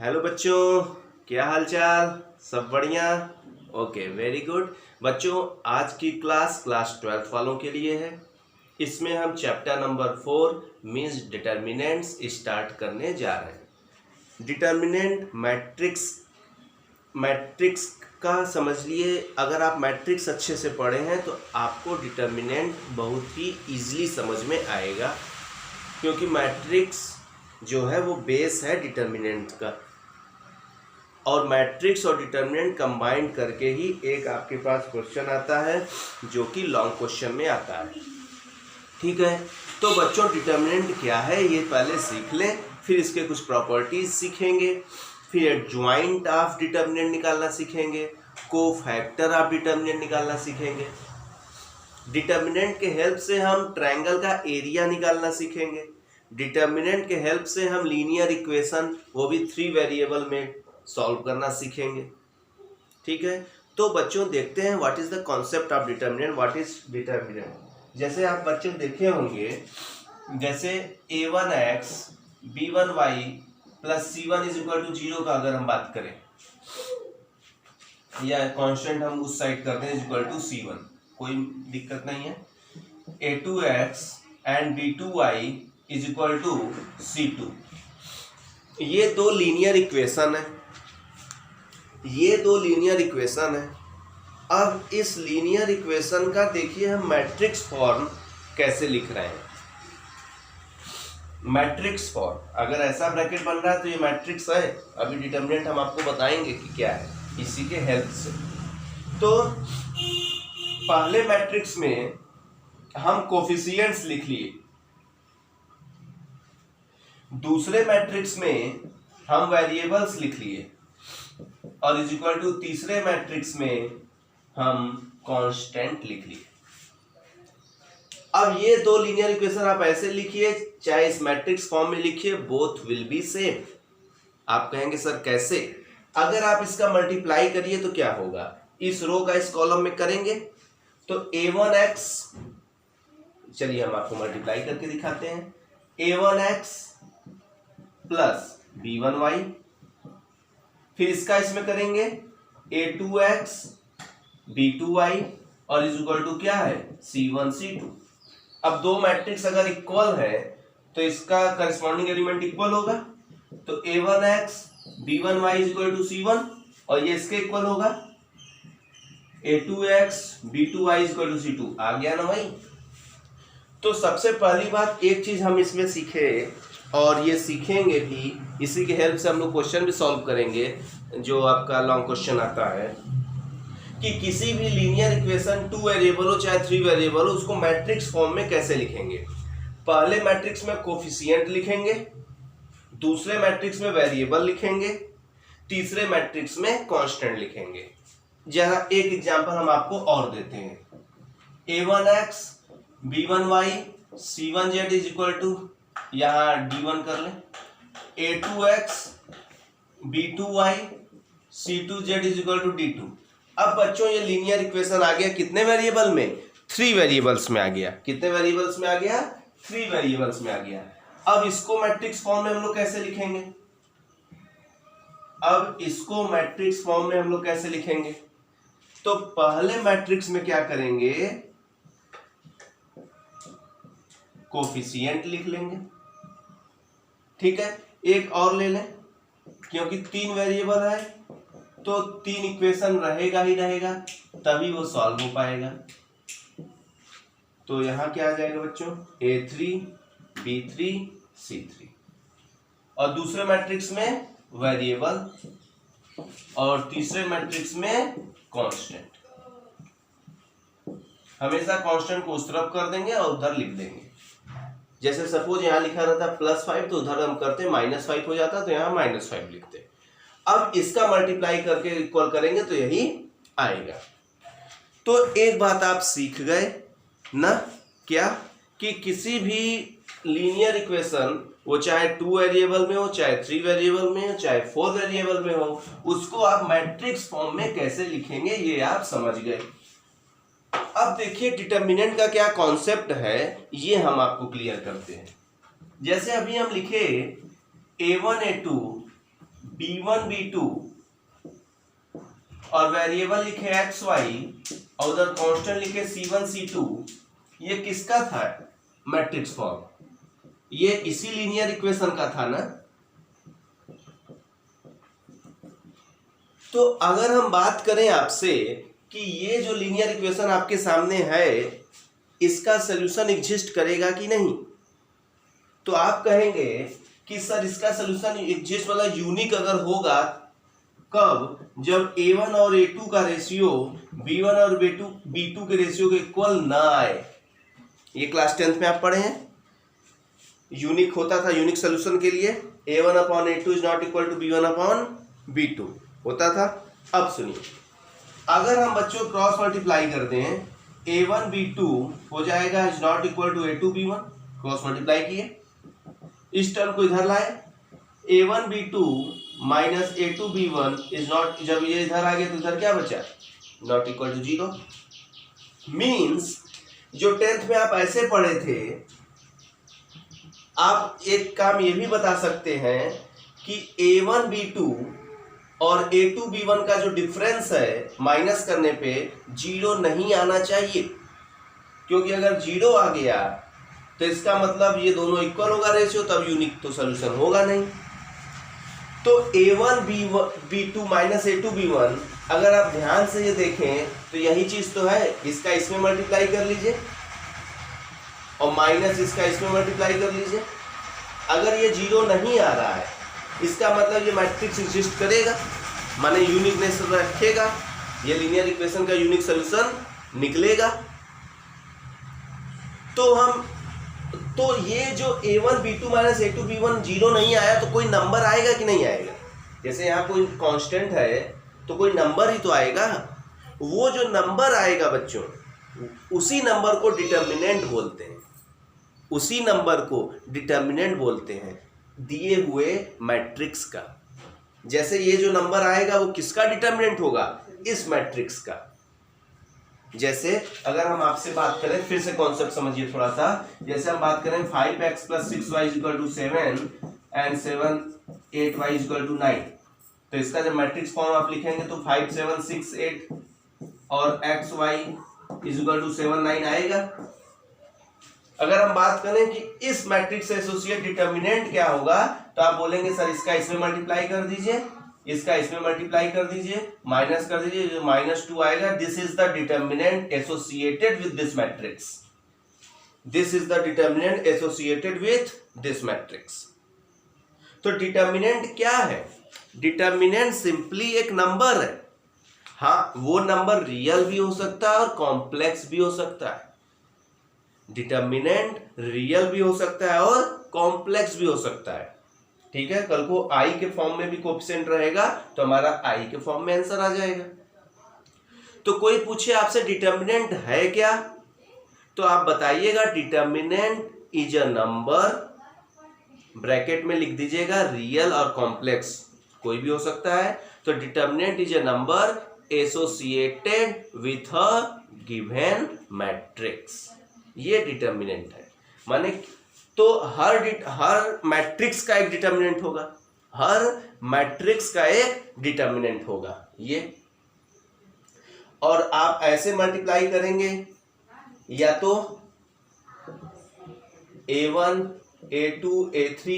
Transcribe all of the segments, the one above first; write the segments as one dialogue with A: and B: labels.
A: Hello बच्चों, क्या हाल चाल? सब बढ़िया? Okay, very good. बच्चों, आज की क्लास 12th वालों के लिए है। इसमें हम chapter number 4 means determinants start करने जा रहे हैं। डिटर्मिनेंट मैट्रिक्स का समझ लिए। अगर आप मैट्रिक्स अच्छे से पढ़े हैं तो आपको डिटर्मिनेंट बहुत ही ईजिली समझ में आएगा, क्योंकि मैट्रिक्स जो है वो बेस है डिटर्मिनेंट का, और मैट्रिक्स और डिटर्मिनेंट कंबाइंड करके ही एक आपके पास क्वेश्चन आता है जो कि लॉन्ग क्वेश्चन में आता है। ठीक है, तो बच्चों डिटर्मिनेंट क्या है ये पहले सीख लें, फिर इसके कुछ प्रॉपर्टीज सीखेंगे, फिर एडजॉइंट ऑफ डिटर्मिनेंट निकालना सीखेंगे, कोफैक्टर ऑफ डिटर्मिनेंट निकालना सीखेंगे। डिटर्मिनेंट के हेल्प से हम ट्रायंगल का एरिया निकालना सीखेंगे। डिटर्मिनेंट के हेल्प से हम लीनियर इक्वेशन, वो भी 3 वेरिएबल में, सॉल्व करना सीखेंगे। ठीक है, तो बच्चों देखते हैं what is the concept of determinant, what is determinant. जैसे आप बच्चों देखे होंगे, जैसे a1x b1y plus c1 is equal to 0 का अगर हम बात करें, या कांस्टेंट हम उस साइड करते हैं इज इक्वल टू c1, कोई दिक्कत नहीं है। a2x and b2y is equal to c2, ये दो लीनियर इक्वेशन है, ये दो लीनियर इक्वेशन है। अब इस लीनियर इक्वेशन का देखिए हम मैट्रिक्स फॉर्म कैसे लिख रहे हैं। मैट्रिक्स फॉर्म, अगर ऐसा ब्रैकेट बन रहा है तो ये मैट्रिक्स है। अभी डिटर्मिनेंट हम आपको बताएंगे कि क्या है इसी के हेल्प से। तो पहले मैट्रिक्स में हम कोफिशिएंट्स लिख लिए, दूसरे मैट्रिक्स में हम वेरिएबल्स लिख लिए, और इज इक्वल टू तीसरे मैट्रिक्स में हम कांस्टेंट लिख लिए। अब ये दो लीनियर इक्वेशन आप ऐसे लिखिए, चाहे इस मैट्रिक्स फॉर्म में लिखिए, बोथ विल बी सेम। आप कहेंगे सर कैसे? अगर आप इसका मल्टीप्लाई करिए तो क्या होगा, इस रो का इस कॉलम में करेंगे तो a1x, चलिए हम आपको मल्टीप्लाई करके दिखाते हैं, a1x प्लस b1y, फिर इसका इसमें करेंगे a2x b2y, और इज इक्वल टू क्या है c1 c2। अब दो मैट्रिक्स अगर इक्वल है तो इसका करस्पॉन्डिंग एलिमेंट इक्वल होगा, तो a1x b1y is equal to c1, और ये इसके इक्वल होगा a2x b2y is equal to c2। आ गया ना भाई? तो सबसे पहली बात, एक चीज हम इसमें सीखे और ये सीखेंगे भी, इसी के हेल्प से हम लोग क्वेश्चन भी सॉल्व करेंगे जो आपका लॉन्ग क्वेश्चन आता है, कि किसी भी लीनियर इक्वेशन 2 वेरिएबल हो चाहे 3 वेरिएबल हो, उसको मैट्रिक्स फॉर्म में कैसे लिखेंगे। पहले मैट्रिक्स में कोफिशिएंट लिखेंगे, दूसरे मैट्रिक्स में वेरिएबल लिखेंगे, तीसरे मैट्रिक्स में कांस्टेंट लिखेंगे। जरा एक एग्जांपल हम आपको और देते हैं, a1x b1y c1z is equal to, यहाँ d1 कर लें, a2x b2y c2z is equal to d2। अब बच्चों ये लीनियर इक्वेशन आ गया कितने वेरिएबल में? 3 वेरिएबल्स में आ गया। कितने वेरिएबल्स में आ गया? 3 वेरिएबल्स में आ गया। अब इसको मैट्रिक्स फॉर्म में हम लोग कैसे लिखेंगे? अब इसको मैट्रिक्स फॉर्म में हम लोग कैसे लिखेंगे? तो पहले मैट्रिक्स में क्या करेंगे, कोफिशिएंट लिख लेंगे। ठीक है, एक और ले लें, क्योंकि 3 वेरिएबल है तो 3 इक्वेशन रहेगा ही रहेगा, तभी वो सॉल्व हो पाएगा। तो यहां क्या आ जाएगा बच्चों, a3 b3 c3, और दूसरे मैट्रिक्स में वेरिएबल, और तीसरे मैट्रिक्स में कांस्टेंट। हमेशा कांस्टेंट को उस तरफ कर देंगे और उधर लिख देंगे। जैसे सपोज यहाँ लिखा रहता है +5, तो उधर हम करते -5 हो जाता, तो यहाँ -5 लिखते। अब इसका मल्टीप्लाई करके इक्वल करेंगे तो यही आएगा। तो एक बात आप सीख गए ना, क्या कि किसी भी लीनियर इक्वेशन, वो चाहे 2 वेरिएबल में हो, चाहे 3 वेरिएबल में हो, चाहे 4 वेरिएबल में हो, उसको आप मैट्रिक्स फॉर्म में कैसे लिखेंगे ये आप समझ गए। अब देखिए डिटर्मिनेंट का क्या कॉन्सेप्ट है ये हम आपको क्लियर करते हैं। जैसे अभी हम लिखे a1 a2 B1 B2 और वेरिएबल लिखे एक्स वाई और उधर कांस्टेंट लिखे C1 C2, ये किसका था मैट्रिक्स फॉर्म? ये इसी लीनियर इक्वेशन का था ना। तो अगर हम बात करें आपसे कि ये जो लीनियर इक्वेशन आपके सामने है इसका सॉल्यूशन एग्जिस्ट करेगा कि नहीं, तो आप कहेंगे कि सर इसका सॉल्यूशन एग्जिस्ट वाला यूनिक अगर होगा कब? जब A1 और A2 का रेशियो B1 और B2 के रेशियो के इक्वल ना आए। ये क्लास 10th में आप पढ़े हैं, यूनिक होता था। यूनिक सॉल्यूशन के लिए A1 upon A2 is not equal to B1 upon B2 होता था। अब सुनिए, अगर हम बच्चों क्रॉस मल्टीप्लाई कर दें, A1 B2 हो जाएगा is not equal to A2 B1, cross multiply किए, इस टर्म को इधर लाए, A1 B2 minus A2 B1 is not, जब ये इधर आ गया तो इधर क्या बचा? Not equal to 0। मीन्स जो 10th में आप ऐसे पढ़े थे, आप एक काम ये भी बता सकते हैं कि A1 B2 और A2 B1 का जो डिफरेंस है माइनस करने पे 0 नहीं आना चाहिए, क्योंकि अगर 0 आ गया तो इसका मतलब ये दोनों इक्वल होगा रेशियो, तब यूनिक तो सॉल्यूशन होगा नहीं। तो A1 B2 minus A2 B1, अगर आप ध्यान से ये देखें तो यही चीज तो है, इसका इसमें मल्टीप्लाई कर लीजिए और माइनस इसका इसमें मल्टीप्लाई कर लीजिए। अगर ये 0 नहीं आ रहा है इसका मतलब ये मैट्रिक्स एग्जिस्ट करेगा, माने यूनिकनेस रखेगा, ये लीनियर इक्वेशन का यूनिक सॉल्यूशन निकलेगा। तो ये जो A1 B2 minus A2 B1 0 नहीं आया तो कोई नंबर आएगा कि नहीं आएगा? जैसे यहाँ कोई कांस्टेंट है तो कोई नंबर ही तो आएगा। वो जो नंबर आएगा बच्चों, उसी नंबर को डिटर्मिनेंट बोलते हैं, उसी नंबर को डिटर्मिनेंट बोलते हैं दिए हुए मैट्रिक्स का। जैसे ये जो नंबर आएगा वो किसका डिटर्मिनेंट होगा? इस मैट्रिक्स का। जैसे अगर हम आपसे बात करें, फिर से कॉन्सेप्ट समझिए थोड़ा सा, जैसे हम बात करें 5x + 6y = 7 एंड 7 8y = 9, तो इसका जब मैट्रिक्स फॉर्म आप लिखेंगे तो 5 7 6 8 और xy = 7 9 आएगा। अगर हम बात करें कि इस मैट्रिक्स से एसोसिएट डिटर्मिनेंट क्या होगा, तो आप बोलेंगे सर इसका इसमें मल्टीप्लाई कर दीजिए, इसका इसमें मल्टीप्लाई कर दीजिए, माइनस कर दीजिए, जो -2 आएगा। This is the determinant associated with this matrix, this is the determinant associated with this matrix. तो डिटर्मिनेंट क्या है? डिटर्मिनेंट सिंपली एक नंबर है। हाँ, वो नंबर रियल भी हो सकता है और कॉम्प्लेक्स भी हो सकता है। डिटर्मिनेंट रियल भी हो सकता है और कॉम्प्लेक्स भी हो सकता है। ठीक है, कल को आई के फॉर्म में भी कोएफिशिएंट रहेगा तो हमारा आई के फॉर्म में आंसर आ जाएगा। तो कोई पूछे आपसे डिटर्मिनेंट है क्या, तो आप बताइएगा determinant is a number, bracket में लिख दीजिएगा रियल और कॉम्प्लेक्स, कोई भी हो सकता है। तो determinant is a number associated with a given matrix, ये डिटर्मिनेंट है। माने तो हर मैट्रिक्स का एक डिटर्मिनेंट होगा, हर मैट्रिक्स का एक डिटर्मिनेंट होगा ये। और आप ऐसे मल्टीप्लाई करेंगे, या तो A1 A2 A3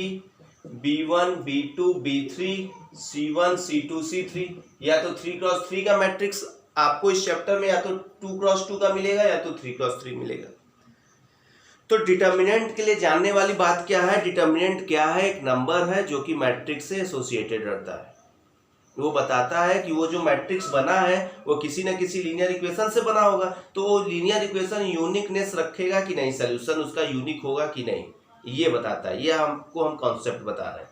A: B1 B2 B3 C1 C2 C3, या तो 3x3 का मैट्रिक्स आपको इस चैप्टर में या तो 2x2 का मिलेगा या तो 3x3 मिलेगा। तो डिटर्मिनेंट के लिए जानने वाली बात क्या है? डिटर्मिनेंट क्या है? एक नंबर है जो कि मैट्रिक्स से एसोसिएटेड रहता है। वो बताता है कि वो जो मैट्रिक्स बना है वो किसी न किसी लीनियर इक्वेशन से बना होगा, तो वो लीनियर इक्वेशन यूनिकनेस रखेगा कि नहीं, सॉल्यूशन उसका यूनिक होगा कि नहीं, ये बताता है। ये हमको हम कॉन्सेप्ट बता रहे हैं।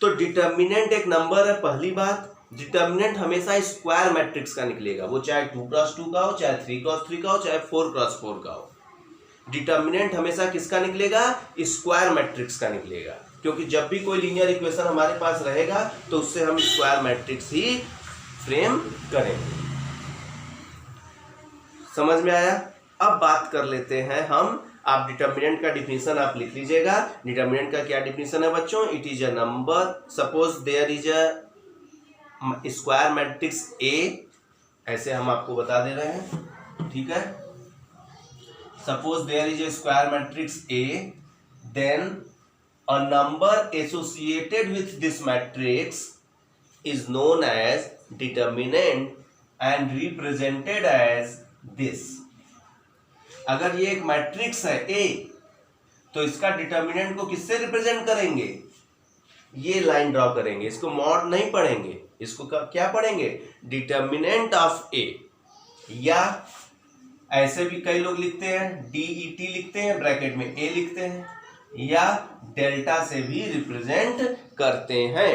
A: तो डिटर्मिनेंट एक नंबर है, पहली बात। डिटर्मिनेंट हमेशा स्क्वायर मैट्रिक्स का निकलेगा, वो चाहे 2x2 का हो, चाहे 3x3 का हो, चाहे 4x4 का हो। डिटर्मिनेंट हमेशा किसका निकलेगा? स्क्वायर मैट्रिक्स का निकलेगा, क्योंकि जब भी कोई लीनियर इक्वेशन हमारे पास रहेगा तो उससे हम स्क्वायर मैट्रिक्स ही फ्रेम करेंगे। समझ में आया? अब बात कर लेते हैं हम आप डिटर्मिनेंट का डिफिनीशन आप लिख लीजिएगा। डिटर्मिनेंट का क्या डिफिनीशन है बच्चों? It is a number, suppose there is a square matrix A, ऐसे हम आपको बता दे रहे हैं, ठीक है। Suppose there is a square matrix A, then a number associated with this matrix is known as determinant and represented as this। अगर ये एक मैट्रिक्स है A, तो इसका डिटर्मिनेंट को किससे रिप्रेजेंट करेंगे? ये लाइन ड्रॉ करेंगे, इसको मॉड नहीं पढ़ेंगे, इसको क्या पढ़ेंगे? Determinant of A। या ऐसे भी कई लोग लिखते हैं, DET लिखते हैं, ब्रैकेट में A लिखते हैं, या डेल्टा से भी रिप्रेजेंट करते हैं।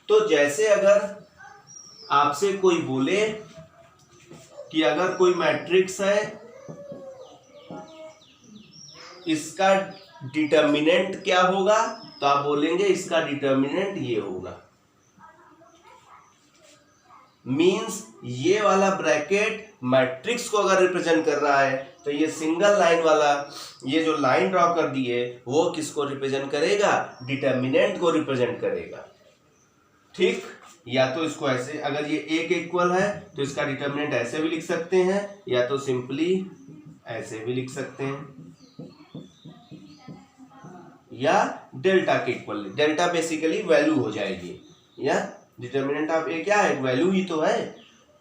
A: तो जैसे अगर आपसे कोई बोले कि अगर कोई मैट्रिक्स है, इसका डिटर्मिनेंट क्या होगा, तो आप बोलेंगे इसका डिटर्मिनेंट ये होगा। मींस ये वाला ब्रैकेट मैट्रिक्स को अगर रिप्रेजेंट कर रहा है, तो ये सिंगल लाइन वाला ये जो लाइन ड्रॉ कर दी है वो किसको रिप्रेजेंट करेगा? डिटर्मिनेंट को रिप्रेजेंट करेगा, ठीक। या तो इसको ऐसे, अगर ये ए के इक्वल है तो इसका डिटर्मिनेंट ऐसे भी लिख सकते हैं, या तो सिंपली ऐसे भी लिख सकते हैं, या डेल्टा के इक्वल। डेल्टा बेसिकली वैल्यू हो जाएगी, या डिटर्मिनेंट ऑफ ए क्या है? वैल्यू ही तो है।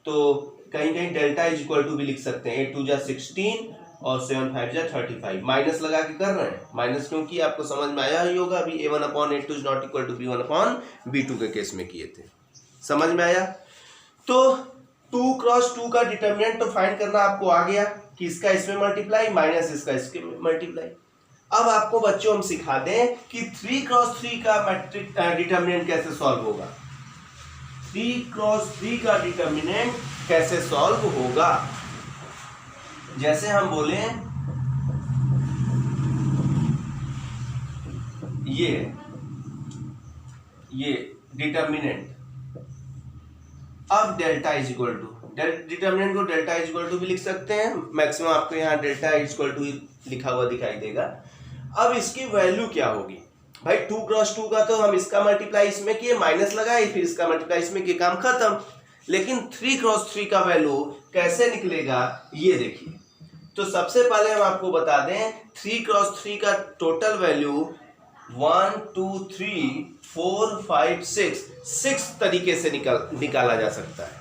A: तो कहीं कहीं डेल्टा इज इक्वल टू भी लिख सकते हैं, 8 2 जा 16 और 7 5 जा 35। माइनस लगा के कर रहे हैं, माइनस क्योंकि आपको समझ में आया ही होगा, अभी a1/a2 is not equal to b1/b2 के केस में किए थे, समझ में आया। तो 2 क्रॉस 2 का डिटर्मिनेंट तो फाइंड करना आपको आ गया कि इसका इसमें मल्टीप्लाई माइनस इसका इसके मल्टीप्लाई। अब आपको बच्चों हम सिखा दें कि 3 क्रॉस 3 का मैट्रिक डिटर्मिनेंट कैसे सॉल्व होगा। 3 क्रॉस 3 का डिटर्मिनेंट कैसे सॉल्व होगा? जैसे हम बोले ये डिटर्मिनेंट, अब delta is equal to, determinant को डेल्टा इज इक्वल टू भी लिख सकते हैं, मैक्सिमम आपको यहाँ डेल्टा इज इक्वल टू लिखा हुआ दिखाई देगा। अब इसकी वैल्यू क्या होगी भाई? 2 क्रॉस 2 का तो हम इसका मल्टीप्लाई इसमें किए, माइनस लगाए, फिर इसका मल्टीप्लाई इसमें किए, काम खत्म। लेकिन 3 क्रॉस 3 का वैल्यू कैसे निकलेगा ये देखिए। तो सबसे पहले हम आपको बता दें 3 क्रॉस 3 का टोटल वैल्यू 1 2 3 4 5 6 तरीके से निकाला जा सकता है।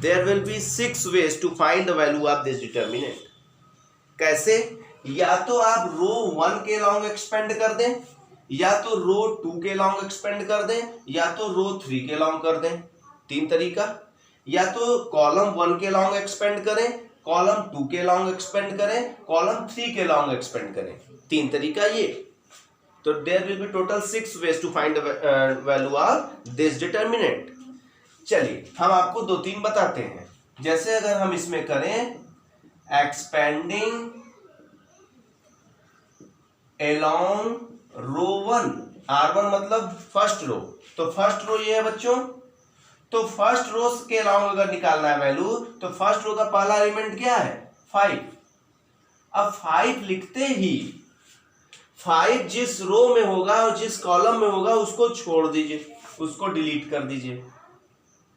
A: There will be 6 ways to find the value of this determinant। कैसे? या तो आप रो 1 के लॉन्ग एक्सपेंड कर दें, या तो रो 2 के लॉन्ग एक्सपेंड कर दें, या तो रो 3 के लॉन्ग कर दें, 3 तरीका। या तो कॉलम 1 के लॉन्ग एक्सपेंड करें, कॉलम 2 के लॉन्ग एक्सपेंड करें, कॉलम 3 के लॉन्ग एक्सपेंड करें, 3 तरीका ये। तो there will be total 6 ways to find the value of this determinant। चलिए हम आपको 2-3 बताते हैं। जैसे अगर हम इसमें करें एक्सपेंडिंग along रो 1, R1 मतलब फर्स्ट रो, तो फर्स्ट रो ये है बच्चों। तो फर्स्ट रो के अलॉन्ग अगर निकालना है वैल्यू, तो फर्स्ट रो का पहला एलिमेंट क्या है? 5। अब 5 लिखते ही 5 जिस रो में होगा और जिस कॉलम में होगा उसको छोड़ दीजिए, उसको डिलीट कर दीजिए,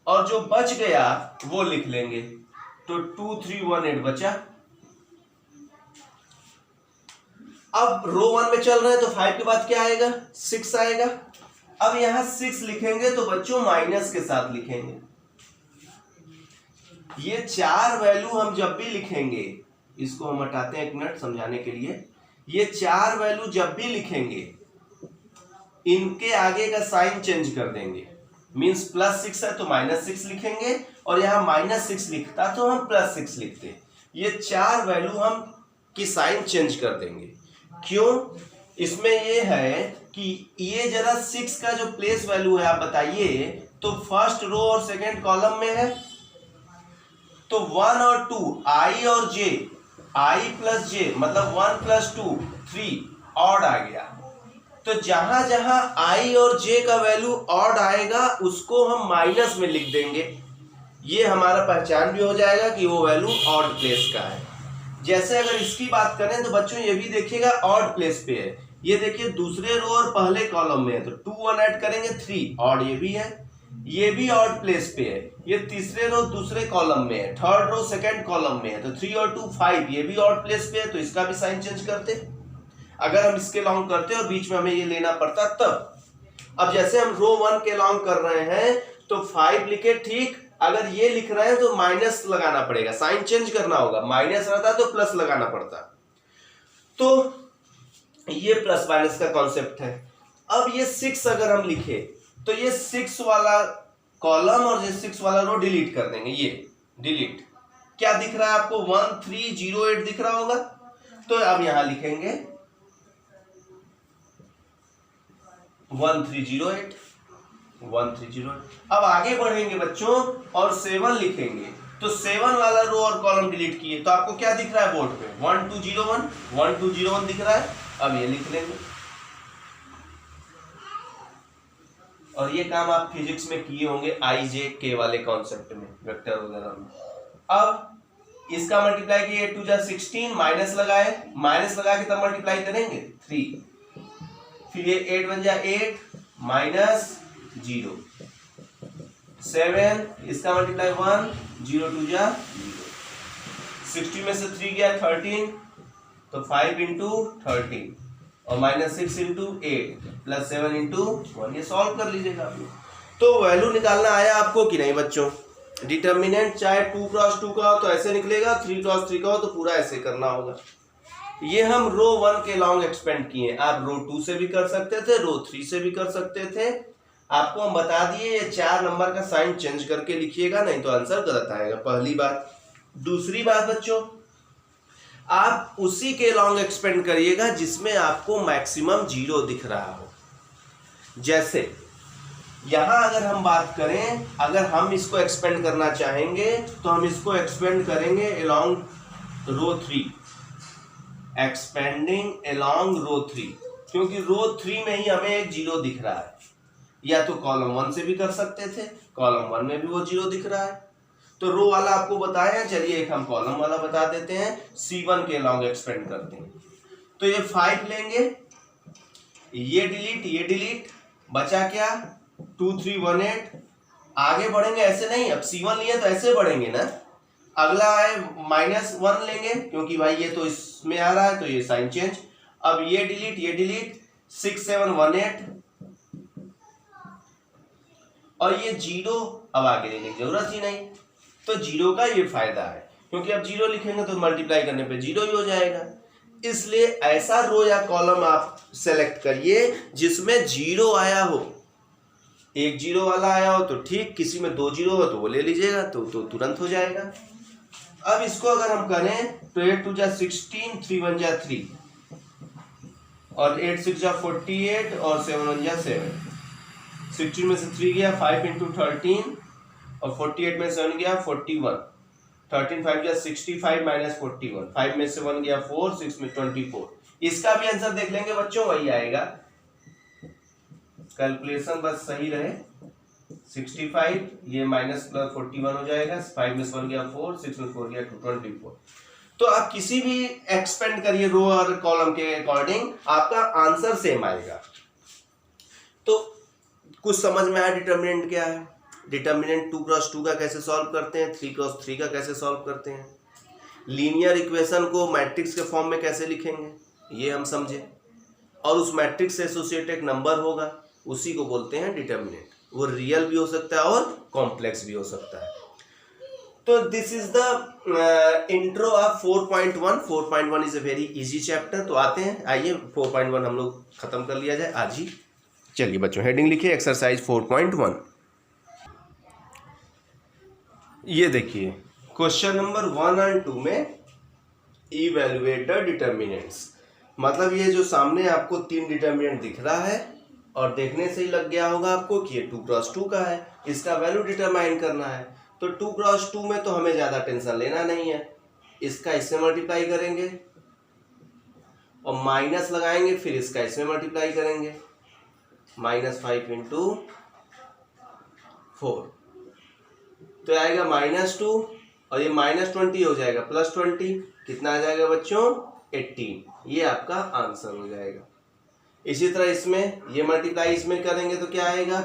A: और जो बच गया वो लिख लेंगे। तो 2 3 1 8 बचा। अब रो 1 में चल रहे हैं तो 5 के बाद क्या आएगा? 6 आएगा। अब यहां 6 लिखेंगे तो बच्चों माइनस के साथ लिखेंगे। ये 4 वैल्यू हम जब भी लिखेंगे, इसको हम हटाते हैं 1 मिनट समझाने के लिए। ये 4 वैल्यू जब भी लिखेंगे इनके आगे का साइन चेंज कर देंगे। मींस +6 है तो -6 लिखेंगे, और यहां -6 लिखता तो हम +6 लिखते। ये 4 वैल्यू हम की साइन चेंज कर देंगे। क्यों? इसमें ये है कि ये जरा 6 का जो प्लेस वैल्यू है आप बताइए, तो फर्स्ट रो और सेकंड कॉलम में है, तो 1 और 2 i और j, i + j मतलब 1 + 2 3 ऑड आ गया। तो जहां जहां i और j का वैल्यू ऑड आएगा उसको हम माइनस में लिख देंगे। ये हमारा पहचान भी हो जाएगा कि वो वैल्यू ऑड प्लेस का है। जैसे अगर इसकी बात करें तो बच्चों ये भी देखिएगा ऑड प्लेस पे है, ये देखिए दूसरे रो और पहले कॉलम में है, तो 2 1 ऐड करेंगे 3, ऑड ये भी ऑड प्लेस पे है, ये तीसरे रो दूसरे कॉलम में है, थर्ड रो सेकंड कॉलम में है, तो 3 और 2 5, ये भी ऑड प्लेस पे है, तो इसका भी साइन चेंज करते। अगर हम इसके लॉन्ग करते और बीच में हमें ये लेना पड़ता तब। अब जैसे हम रो 1 के लॉन्ग कर रहे हैं तो 5 लिखे, ठीक। अगर ये लिख रहे हैं तो माइनस लगाना पड़ेगा, साइन चेंज करना होगा, माइनस रहता तो प्लस लगाना पड़ता। तो ये प्लस माइनस का कॉन्सेप्ट है। अब ये 6 अगर हम लिखे तो ये 6 वाला कॉलम और ये 6 वाला रो डिलीट कर देंगे, ये डिलीट। क्या दिख रहा है आपको? 1308 दिख रहा होगा। तो अब यहां लिखेंगे 1308। अब आगे बढ़ेंगे बच्चों और 7 लिखेंगे, तो 7 वाला रो और कॉलम डिलीट किए, तो आपको क्या दिख रहा है बोर्ड पे? 1201 दिख रहा है। अब ये लिख लेंगे, और ये काम आप फिजिक्स में किए होंगे आई जे के वाले कॉन्सेप्ट में, वेक्टर वगैरह में। अब इसका मल्टीप्लाई किए 8 2 जा 16, माइनस लगा के तब मल्टीप्लाई करेंगे 3, फिर ये 8 1 जा 8 माइनस 0, 7, इसका मल्टीप्लाई 1, 0 2 जा 0, 60 में से 3 गया 13, तो 5 इंटू 13 और माइनस 6 इंटू 8 प्लस 7 इंटू 1, ये सॉल्व कर लीजिएगा आप लोग। तो वैल्यू निकालना आया आपको कि नहीं बच्चों? डिटर्मिनेंट चाहे 2 क्रॉस 2 का हो तो ऐसे निकलेगा, 3 क्रॉस 3 का हो तो पूरा ऐसे करना होगा। ये हम रो 1 के लॉन्ग एक्सपेंड किए, आप रो 2 से भी कर सकते थे, रो 3 से भी कर सकते थे। आपको हम बता दिए ये 4 नंबर का साइन चेंज करके लिखिएगा, नहीं तो आंसर गलत आएगा, पहली बात। दूसरी बात बच्चों, आप उसी के लॉन्ग एक्सपेंड करिएगा जिसमें आपको मैक्सिमम 0 दिख रहा हो। जैसे यहां अगर हम बात करें, अगर हम इसको एक्सपेंड करना चाहेंगे तो हम इसको एक्सपेंड करेंगे अलोंग रो 3, एक्सपेंडिंग अलोंग रो 3, क्योंकि रो 3 में ही हमें एक 0 दिख रहा है। या तो कॉलम 1 से भी कर सकते थे, कॉलम 1 में भी वो 0 दिख रहा है। तो रो वाला आपको बताया, चलिए एक हम कॉलम वाला बता देते हैं, C1 के लॉन्ग एक्सपेंड करते हैं। तो ये 5 लेंगे, ये डिलीट, बचा क्या? 2 3 1 8। आगे बढ़ेंगे ऐसे नहीं, अब C1 लिए तो ऐसे बढ़ेंगे ना। अगला है -1 लेंगे, क्योंकि भाई ये तो इसमें आ रहा है तो ये साइन चेंज। अब ये डिलीट 6 7 1 8, और ये 0 अब आगे लेने की जरूरत ही नहीं। तो 0 का ये फायदा है, क्योंकि अब 0 लिखेंगे तो मल्टीप्लाई करने पे 0 ही हो जाएगा। इसलिए ऐसा रो या कॉलम आप सेलेक्ट करिए जिसमें 0 आया हो। एक 0 वाला आया हो तो ठीक, किसी में 2 0 हो तो वो ले लीजिएगा, तो तुरंत हो जाएगा। अब इसको अगर हम करें तो 8 2 जा 16, 3 1 जा 3, और 8 6 जा 48 और 7 1 जा 7। 16 में से 3 गया, 5 इंटू 13, और 48 में से 1 गया 41, 13 5 गया 65 माइनस 41, 5 में से 1 गया 4, 6 में 24। इसका भी आंसर देख लेंगे बच्चों, वही आएगा। कैलकुलेशन बस सही रहे। 65 ये माइनस प्लस 41 हो जाएगा, 5 में से 1 गया 4, 6 में 4 गया 24। तो आप किसी भी एक्सपेंड करिए रो और कॉलम के अकॉर्डिंग, आपका आंसर सेम आएगा। तो कुछ समझ में आया डिटर्मिनेंट क्या है? डिटर्मिनेंट 2 क्रॉस 2 का कैसे सॉल्व करते हैं, 3 क्रॉस 3 का कैसे सॉल्व करते हैं, लीनियर इक्वेशन को मैट्रिक्स के फॉर्म में कैसे लिखेंगे, ये हम समझे। और उस मैट्रिक्स से एसोसिएटेड नंबर होगा, उसी को बोलते हैं डिटर्मिनेंट। वो रियल भी हो सकता है और कॉम्प्लेक्स भी हो सकता है। तो this is the intro of 4.1। 4.1 is a very easy chapter. तो आते हैं, आइए 4.1 हम लोग खत्म कर लिया जाए आज ही। चलिए बच्चों, हेडिंग लिखिए एक्सरसाइज 4.1। ये देखिए क्वेश्चन नंबर 1 और 2 में इवैल्यूएट द डिटर्मिनेंट्स, मतलब ये जो सामने आपको 3 डिटर्मिनेंट दिख रहा है और देखने से ही लग गया होगा आपको कि ये 2 क्रॉस 2 का है, इसका वैल्यू डिटरमाइन करना है। तो 2 क्रॉस 2 में तो हमें ज़्यादा टेंशन लेना नहीं है, इसका इससे मल्टीप्लाई करेंगे और माइनस लगाएंगे, फिर इसका इसमें मल्टीप्लाई करेंगे, -5 इंटू 4, तो आएगा -2 और ये -20 हो जाएगा +20, कितना आ जाएगा बच्चों 18। ये आपका आंसर हो जाएगा। इसी तरह इसमें ये मल्टीप्लाई इसमें करेंगे तो क्या आएगा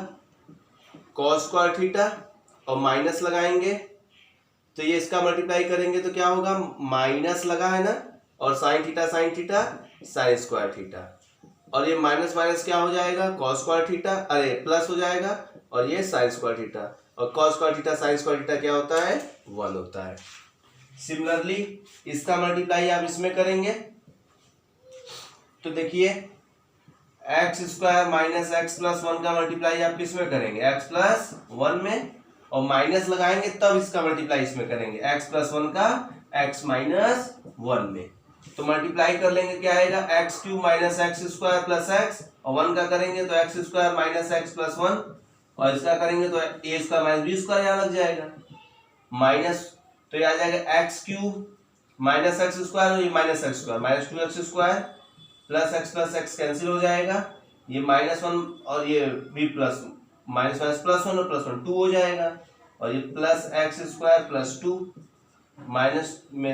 A: cos स्क्वायर थीटा, और माइनस लगाएंगे तो ये इसका मल्टीप्लाई करेंगे तो क्या होगा माइनस लगा है ना, और sine theta sine square theta, और ये माइनस माइनस क्या हो जाएगा cos स्क्वायर थीटा, अरे प्लस हो जाएगा, और ये साइन स्क्वायर थीटा, और cos square theta sine square theta क्या होता है 1 होता है। सिमिलरली इसका मल्टीप्लाई आप इसमें करेंगे तो देखिए x square minus x plus 1 का मल्टीप्लाई आप किसमें करेंगे एक्स प्लस 1 में, और माइनस लगाएंगे तब इसका मल्टीप्लाई इसमें करेंगे एक्स प्लस 1 का एक्स माइनस 1 में। तो मल्टीप्लाई कर लेंगे क्या आएगा x cube minus x square plus x, और 1 का करेंगे तो x square minus x plus 1, और इसका करेंगे तो ए स्क्वायर माइनस बी स्क्वायर यहाँ लग जाएगा माइनस, तो ये आ जाएगा x cube minus x square, और ये minus x square minus 2x square plus x cancel हो जाएगा, ये -1 और ये भी प्लस माइनस माइनस +1 और +1 2 हो जाएगा, और ये plus x square plus 2 minus में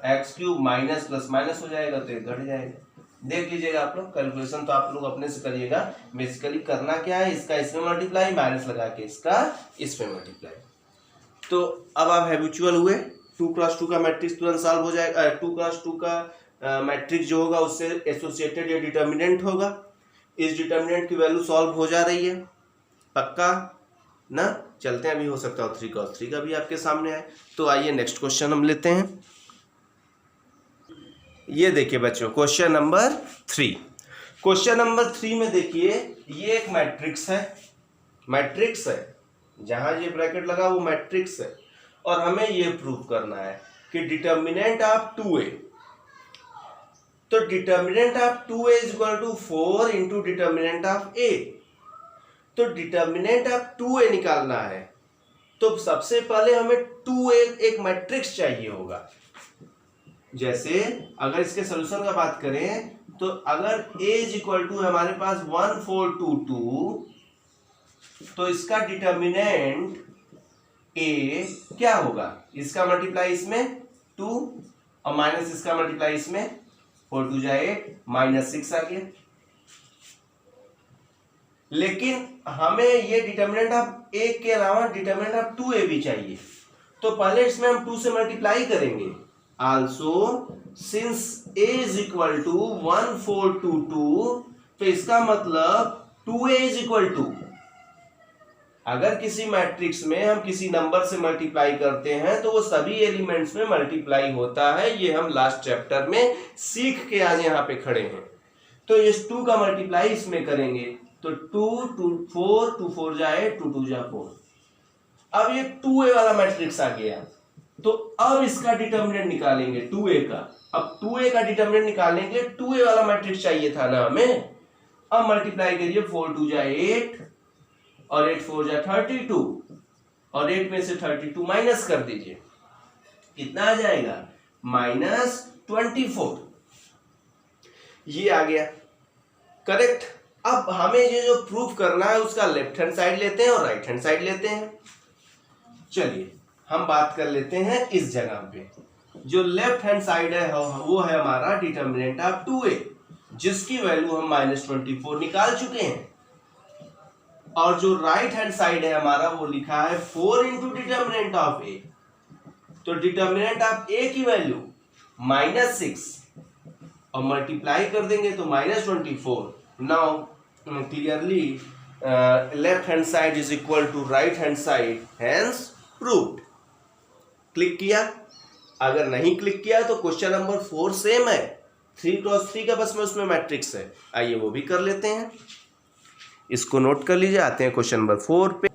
A: x cube minus plus minus हो जाएगा तो ये घट जाएगा। देख लीजिएगा आप लोग कैलकुलेशन तो आप लोग अपने से करिएगा। बेसिकली करना क्या है इसका इसमें मल्टीप्लाई माइनस लगा के इसका इसमें मल्टीप्लाई। तो अब आप हैबिचुअल हुए 2x2 का मैट्रिक्स तुरंत सॉल्व हो जाएगा। 2x2 का मैट्रिक्स जो होगा उससे एसोसिएटेड ये डिटर्मिनेंट होगा। इस डिटर्मिनेंट की वैल्यू सॉल्व हो जा रही है पक्का ना। चलते हैं, अभी हो सकता है 3x3 का भी आपके सामने है। तो आइए नेक्स्ट क्वेश्चन हम लेते हैं। ये देखिए बच्चों क्वेश्चन नंबर 3। क्वेश्चन नंबर 3 में देखिए ये एक मैट्रिक्स है, जहां ये ब्रैकेट लगा वो मैट्रिक्स है, और हमें ये प्रूव करना है कि डिटर्मिनेंट ऑफ 2a, तो determinant of 2a is equal to 4 into determinant of a। तो डिटर्मिनेंट ऑफ 2a निकालना है तो सबसे पहले हमें 2a एक मैट्रिक्स चाहिए होगा। जैसे अगर इसके सोल्यूशन का बात करें तो अगर a इज इक्वल टू हमारे पास 1 4 2 2, तो इसका डिटर्मिनेंट a क्या होगा, इसका मल्टीप्लाई इसमें 2 और माइनस इसका मल्टीप्लाई इसमें 4 2 जाए -6 आ गया। लेकिन हमें ये डिटर्मिनेंट ऑफ a के अलावा डिटर्मिनेंट ऑफ 2a भी चाहिए, तो पहले इसमें हम 2 से मल्टीप्लाई करेंगे। Also since a is equal to 1 4 2 2, तो इसका मतलब 2a इज इक्वल टू, अगर किसी मैट्रिक्स में हम किसी नंबर से मल्टीप्लाई करते हैं तो वो सभी एलिमेंट्स में मल्टीप्लाई होता है। ये हम लास्ट चैप्टर में सीख के आज यहाँ पे खड़े हैं। तो इस 2 का मल्टीप्लाई इसमें करेंगे तो 2 2 4 2 4 जाए 2 2 जा 4। अब ये 2a वाला मैट्रिक्स आ गया, तो अब इसका डिटर्मिनेंट निकालेंगे 2a का। अब 2a का डिटर्मिनेंट निकालेंगे, 2a वाला मैट्रिक्स चाहिए था ना हमें। अब मल्टीप्लाई करिए 4 2 जा 8 और 8 4 जा 32, और 8 में से 32 माइनस कर दीजिए, कितना आ जाएगा -24। ये आ गया करेक्ट। अब हमें ये जो प्रूफ करना है उसका लेफ्ट हैंड साइड लेते हैं और राइट हैंड साइड लेते हैं। चलिए हम बात कर लेते हैं इस जगह पे। जो लेफ्ट हैंड साइड है वो है हमारा डिटर्मिनेंट ऑफ 2a, जिसकी वैल्यू हम -24 निकाल चुके हैं। और जो राइट हैंड साइड है हमारा वो लिखा है 4 इंटू डिटर्मिनेंट ऑफ a। तो डिटर्मिनेंट ऑफ a की वैल्यू -6 और मल्टीप्लाई कर देंगे तो -24। Now clearly left hand side is equal to right hand side, hence proved. Click किया? अगर नहीं क्लिक किया तो क्वेश्चन नंबर 4 सेम है, 3x3 का बस में उसमें मैट्रिक्स है। आइए वो भी कर लेते हैं, इसको नोट कर लीजिए। आते हैं क्वेश्चन नंबर 4 पे।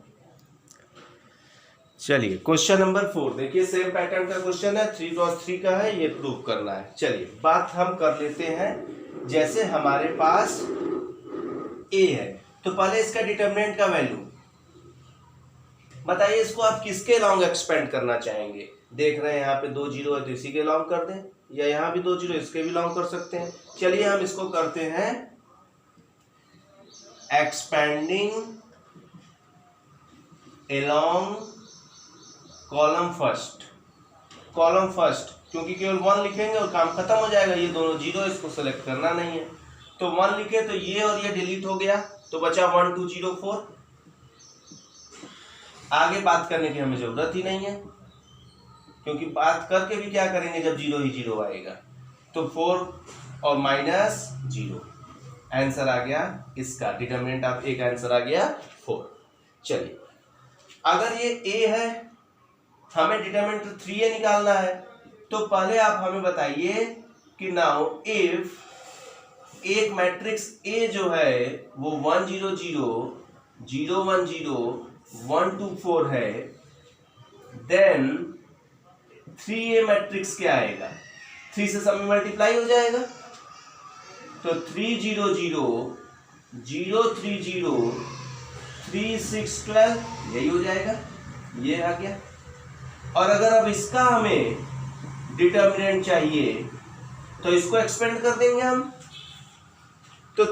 A: चलिए क्वेश्चन नंबर 4 देखिए सेम पैटर्न का क्वेश्चन है, 3x3 का है, ये प्रूव करना है। चलिए बात हम कर लेते हैं। जैसे हमारे पास a है तो पहले इसका डिटर्मिनेंट का वैल्यू बताइए। इसको आप किसके लॉन्ग एक्सपेंड करना चाहेंगे? देख रहे हैं यहाँ पे 2 0 है तो इसी के लॉन्ग कर दें, या यहाँ भी 2 0 इसके भी लॉन्ग कर सकते हैं। चलिए हम इसको करते हैं expanding along column first. Column first, क्योंकि केवल 1 लिखेंगे और काम खत्म हो जाएगा, ये दोनों 0, इसको सेलेक्ट करना नहीं है। तो 1 लिखे तो ये और ये डिलीट हो गया, तो बचा 1 2 0 4। आगे बात करने की हमें जरूरत ही नहीं है, क्योंकि बात करके भी क्या करेंगे जब 0 ही 0 आएगा। तो 4 और -0 आंसर आ गया इसका, डिटरमिनेंट ऑफ ए का आंसर आ गया 4। चलिए, अगर ये ए है, हमें डिटरमिनेंट 3a निकालना है, तो पहले आप हमें बताइए कि नाउ इफ एक मैट्रिक्स ए जो है वो 1 0 0 0 1 0 1 2 4 है, देन 3a मैट्रिक्स क्या आएगा? 3 से सब में मल्टीप्लाई हो जाएगा, तो 3 0 0 0 3 0 3 6 12 यही हो जाएगा, ये आ गया। और अगर अब इसका हमें डिटरमिनेंट चाहिए तो इसको एक्सपेंड कर देंगे हम, तो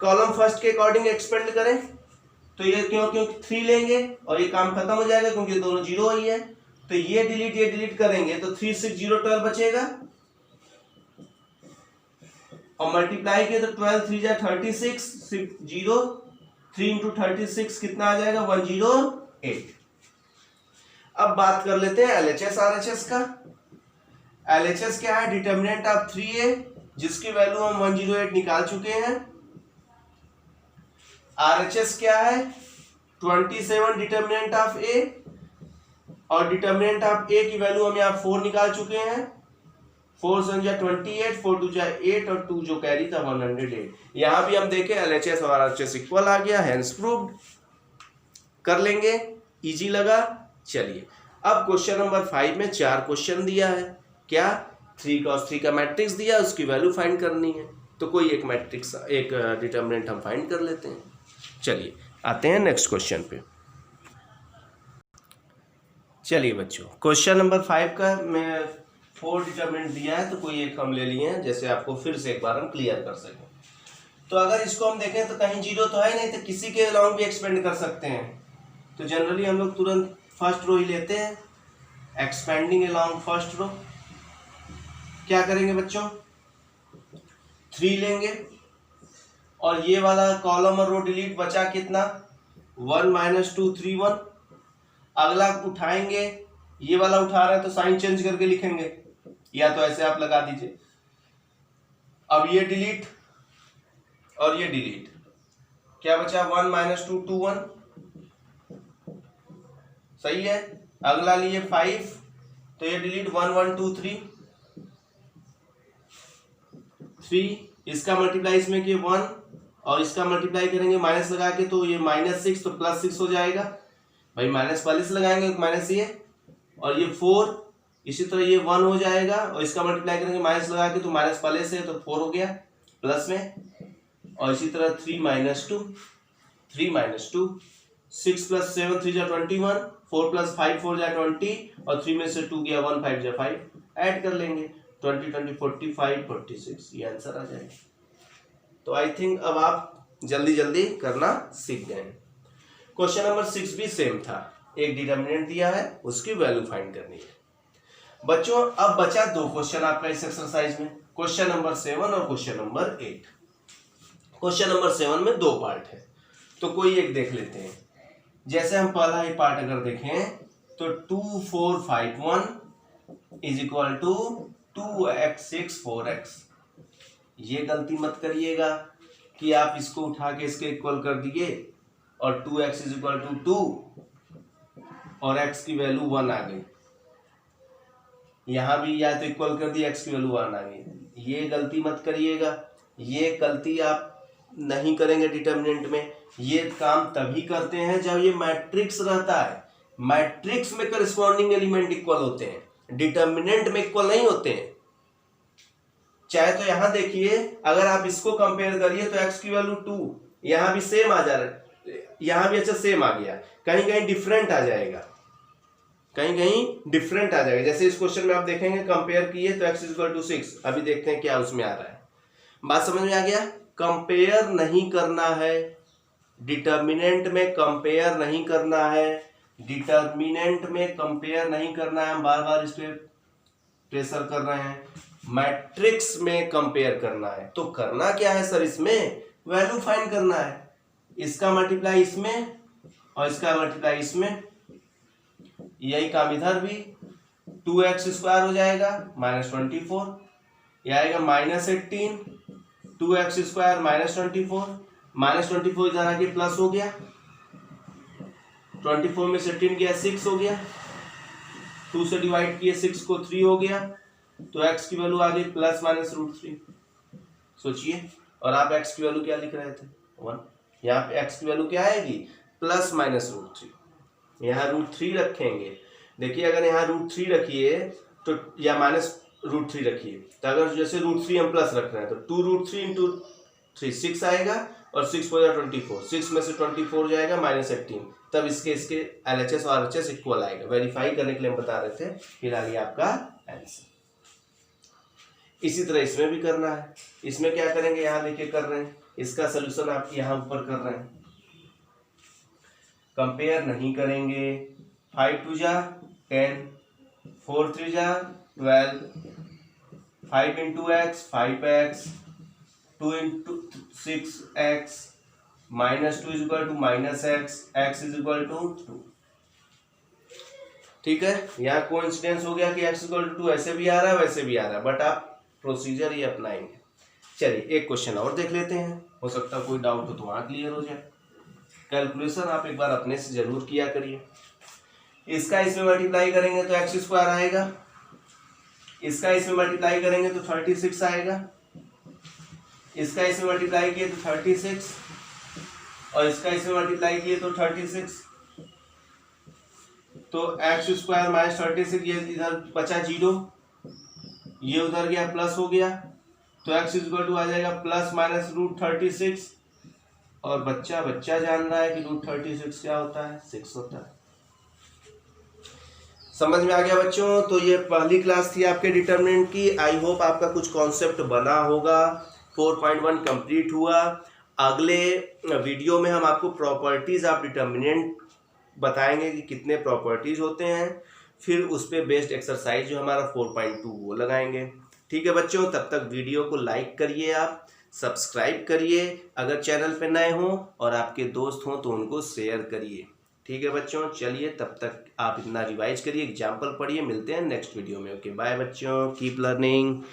A: कॉलम फर्स्ट के अकॉर्डिंग एक्सपेंड करें, तो ये क्योंकि 3 लेंगे और ये काम खत्म हो जाएगा क्योंकि दोनों 0 ही है, तो ये डिलीट करेंगे तो 3 6 0 12 बचेगा, और मल्टीप्लाई किए तो 12 3 जा 36 6 0 3 × 36 कितना आ जाएगा? 108। अब बात कर लेते हैं LHS RHS का। LHS क्या है? डिटरमिनेंट ऑफ 3a, जिसकी वैल्यू हम 108 निकाल चुके हैं। RHS क्या है? 27 डिटरमिनेंट ऑफ a, और डिटरमिनेंट ऑफ a की वैल्यू हम यहाँ 4 निकाल चुके हैं। 4 से 28, 4 2 8 और 2 जो कैरी था 108। यहाँ भी हम देखें LHS और RHS इक्वल आ गया, हेंस प्रूव्ड। कर लेंगे, इजी लगा। चलिए, अब क्वेश्चन नंबर 5 में 4 क्वेश्चन दिया है। क्या? 3 cos 3 का मैट्रिक्स दिया, उसकी वैल्यू फाइंड करनी है, तो कोई एक मैट्रिक्स, एक डिटरमिनेंट हम फाइंड कर लेते हैं। चलिए, आते हैं नेक्स्ट क्वेश्चन पे। चलिए बच्चों, क्वेश्चन नंबर 5 का मैं 4 डिटरमिनेंट दिया है, तो कोई एक हम ले लिए हैं, जैसे आपको फिर से एक बार हम क्लियर कर सकें। तो अगर इसको हम देखें तो कहीं 0 तो है नहीं, तो किसी के अलाउंग भी एक्सपेंड कर सकते हैं। तो जनरली हम लोग तुरंत फर्स्ट रो ही लेते हैं, एक्सपेंडिंग अलोंग फर्स्ट रो। क्या करेंगे बच्चों? 3 लेंगे और ये वाला कॉलम और रो डिलीट, बचा कितना? 1 -2 3 1। अगला उठाएंगे, ये वाला उठा रहे हैं तो साइन चेंज करके लिखेंगे, या तो ऐसे आप लगा दीजिए। अब ये डिलीट और ये डिलीट, क्या बचा? 1 -2 2 1, सही है। अगला लिए 5, तो ये डिलीट 1 1 2 3 3, इसका मल्टीप्लाई इसमें किए 1, और इसका मल्टीप्लाई करेंगे माइनस लगा के, तो ये -6 तो +6 हो जाएगा भाई, माइनस पहले से लगाएंगे माइनस ये, और ये 4, इसी तरह ये 1 हो जाएगा, और इसका मल्टीप्लाई करेंगे माइनस लगा के, तो माइनस पहले से तो 4 हो गया प्लस में, और इसी तरह 3 -2 6 + 7 3 जा 21, 4 + 5 4 जा 20, और 3 में से 2 गया 1 5 जा 5, ऐड कर लेंगे 20 20 45 46, ये आंसर आ जाएगा। तो आई थिंक अब आप जल्दी जल्दी करना सीख गए। क्वेश्चन नंबर 6 भी सेम था, एक डिटरमिनेंट दिया है, उसकी वैल्यू फाइंड करनी है। बच्चों, अब बचा 2 क्वेश्चन आपका इस एक्सरसाइज में, क्वेश्चन नंबर 7 और क्वेश्चन नंबर 8। क्वेश्चन नंबर 7 में 2 पार्ट है, तो कोई एक देख लेते हैं। जैसे हम पहला ही पार्ट अगर देखें तो 2 4 5 1 = 2x 6 4x। ये गलती मत करिएगा कि आप इसको उठा के इसके इक्वल कर दिए और 2x = 2 और x की वैल्यू 1 आ गई, यहां भी या तो इक्वल कर दिया, x की वैल्यू 1 आ गई। ये गलती मत करिएगा, ये गलती आप नहीं करेंगे डिटरमिनेंट में। ये काम तभी करते हैं जब ये मैट्रिक्स रहता है, मैट्रिक्स में करस्पॉन्डिंग एलिमेंट इक्वल होते हैं, डिटरमिनेंट में इक्वल नहीं होते हैं। चाहे तो यहां देखिए, अगर आप इसको कंपेयर करिए तो x की वैल्यू 2, यहां भी सेम आ जा रहा है, यहां भी अच्छा सेम आ गया, कहीं कहीं डिफरेंट आ जाएगा, कहीं कहीं डिफरेंट आ जाएगा। जैसे इस क्वेश्चन में आप देखेंगे कंपेयर किए तो x = 6, अभी देखते हैं क्या उसमें आ रहा है। बात समझ में आ गया? कंपेयर नहीं करना है डिटरमिनेंट में, कंपेयर नहीं करना है डिटरमिनेंट में, कंपेयर नहीं करना है। हम बार बार इस पे प्रेशर कर रहे हैं, मैट्रिक्स में कंपेयर करना है। तो करना क्या है सर, इसमें वैल्यू फाइंड करना है, इसका मल्टीप्लाई इसमें और इसका मल्टीप्लाई इसमें, यही काम इधर भी। 2x² हो जाएगा -24, यह आएगा -18, 2x² -24, -24 इधर आके प्लस हो गया, 24 में से 10 गया 6 हो गया, 2 से डिवाइड किए 6 को 3 हो गया, तो x की वैल्यू आ गई ±√3। सोचिए, और आप x की वैल्यू क्या लिख रहे थे 1, यहाँ पे x की वैल्यू क्या आएगी ±√3, यहाँ √3 रखेंगे। देखिए अगर यहाँ √3 रखिए तो या -√3 रखिए, तो अगर जैसे √3 हम प्लस रख रहे हैं तो 2√3 × 3 6 आएगा और 6 हो जाएगा 24, 6 में से 24 जाएगा -18, तब इसके LHS और RHS इक्वल आएगा। वेरीफाई करने के लिए हम बता रहे थे, फिर आ गया आपका आंसर। इसी तरह इसमें भी करना है। इसमें क्या करेंगे, यहाँ लिखे कर रहे हैं, इसका सोल्यूशन आप यहाँ ऊपर कर रहे हैं, कंपेयर नहीं करेंगे। 5 2 जा 10, 4 3 जा 12, 5 × x 5x, 2 × 6x, -2 = -x, x = 2। ठीक है, यहाँ कोइंसिडेंस हो गया कि x = 2, ऐसे भी आ रहा है वैसे भी आ रहा है, बट आप प्रोसीजर ही अपनाएंगे। चलिए एक क्वेश्चन और देख लेते हैं, हो सकता है कोई डाउट हो तो वहाँ क्लियर हो जाए। कैलकुलेशन आप एक बार अपने से जरूर किया करिए। इसका इसमें मल्टीप्लाई करेंगे तो x² आएगा, इसका इसमें मल्टीप्लाई करेंगे तो 36 आएगा, इसका इसमें मल्टीप्लाई किए तो 36 और इसका इसमें मल्टीप्लाई किए तो 36, तो x² -36, ये इधर बचा 0, ये उधर गया प्लस हो गया, तो x = आ जाएगा ±√36, और बच्चा जान रहा है कि √36 क्या होता है, 6 होता है। समझ में आ गया बच्चों? तो ये पहली क्लास थी आपके डिटरमिनेंट की। आई होप आपका कुछ कॉन्सेप्ट बना होगा। 4.1 कंप्लीट हुआ। अगले वीडियो में हम आपको प्रॉपर्टीज ऑफ डिटरमिनेंट बताएंगे कि कितने प्रॉपर्टीज होते हैं, फिर उस पर बेस्ड एक्सरसाइज जो हमारा 4.2 वो लगाएंगे। ठीक है बच्चों, तब तक वीडियो को लाइक करिए, आप सब्सक्राइब करिए अगर चैनल पे नए हों, और आपके दोस्त हों तो उनको शेयर करिए। ठीक है बच्चों, चलिए तब तक आप इतना रिवाइज करिए, एग्जाम्पल पढ़िए। मिलते हैं नेक्स्ट वीडियो में। ओके बाय बच्चों, कीप लर्निंग।